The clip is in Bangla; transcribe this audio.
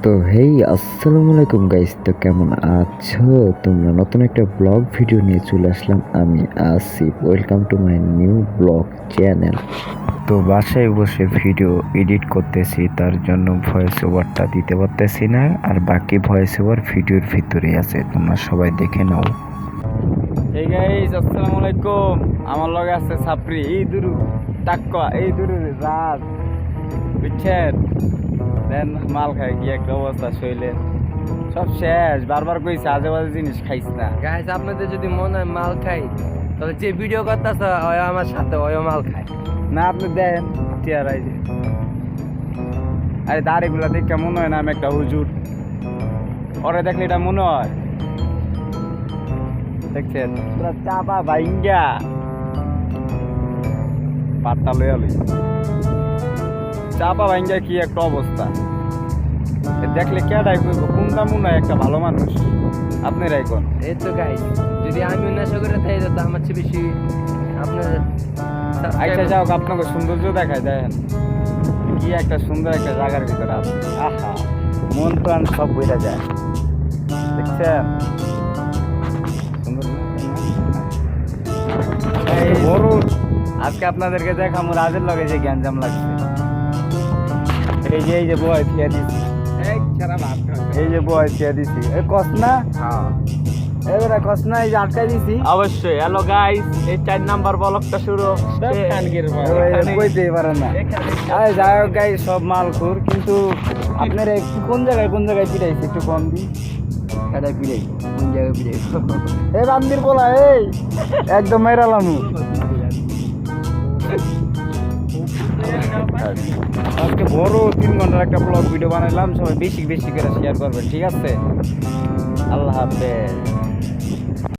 তো হেই আসসালামু আলাইকুম গাইস, তো কেমন আছো তোমরা? নতুন একটা ব্লগ ভিডিও নিয়ে চলে আসলাম আমি Asif. Welcome to my new blog channel. তো বাসায় বসে ভিডিও এডিট করতেছি, তার জন্য ভয়েস ওভারটা দিতে পারতেছি না, আর বাকি ভয়েস ওভার ভিডিওর ভিতরেই আছে, তোমরা সবাই দেখে নাও। এই গাইস আসসালামু আলাইকুম। আমার লগে আছে সাপরি, এই দুরু টাক্কা, এই দুরু রাত, বুঝছেন? দেন মাল খায় কি একটা অবস্থা, শৈলে সব শেষ। বারবার কইছে আজে বাজে জিনিস খাইস না। গাইস, আপনাদের যদি মনে হয় মাল খাই, তাহলে যে ভিডিও করতেছে ওই আমার সাথে ওই মাল খায় না আপনি দেন চেয়ারাই যে, আরে দাড়িগুলা দেখে মনে হয় না আমি একটা হুজুর। ওরে দেখলে এটা মনে হয়, দেখছেন পুরা চাপা ভাইঙ্গা পাট্টা লইয়া লই, চাপা ভাইঙ্গা কি একটা অবস্থা। দেখলে কেডাই কইব কোনটা মনে হয় একটা ভালো মানুষ? আপনারাই কোন? এই তো গাইস, যদি আমি নেশা করে থাকি তো আমার চেয়ে বেশি আপনার আচ্ছা যাও, আপনাকে সৌন্দর্য দেখায় দেখেন কি একটা সুন্দর একটা জায়গার ভিতরে আছে। আহা, মন প্রাণ সব বইরা যায়, দেখছেন সুন্দর না? এই বড় আজকে আপনাদেরকে দেখাবো রাজের লগে যে গ্যাঞ্জাম লাগছে। এই যে বয় থিয়া দিছি, এই যে বয় থিয়া দিছি, এই কস না? এবারে কস না, এই যে আটকাই দিছি। অবশ্যই। হ্যালো গাইস, এই 4 নাম্বার ব্লকটা শুরু কইতেই পারে না। আরে যাই হোক গাই, সব মালখুর, কিন্তু আপনারা একটু কোন জায়গায় পিটাইছে একটু কম দিন। এটা পিড়াই কোন জায়গায় পিড়াই এই বান্দির বলা, এই একদম মেরালামু। আজকে বড় 3 ঘন্টার একটা ব্লগ ভিডিও বানাইলাম, সবাই বেশি বেশি করে শেয়ার করবেন, ঠিক আছে? আল্লাহ হাফেজ।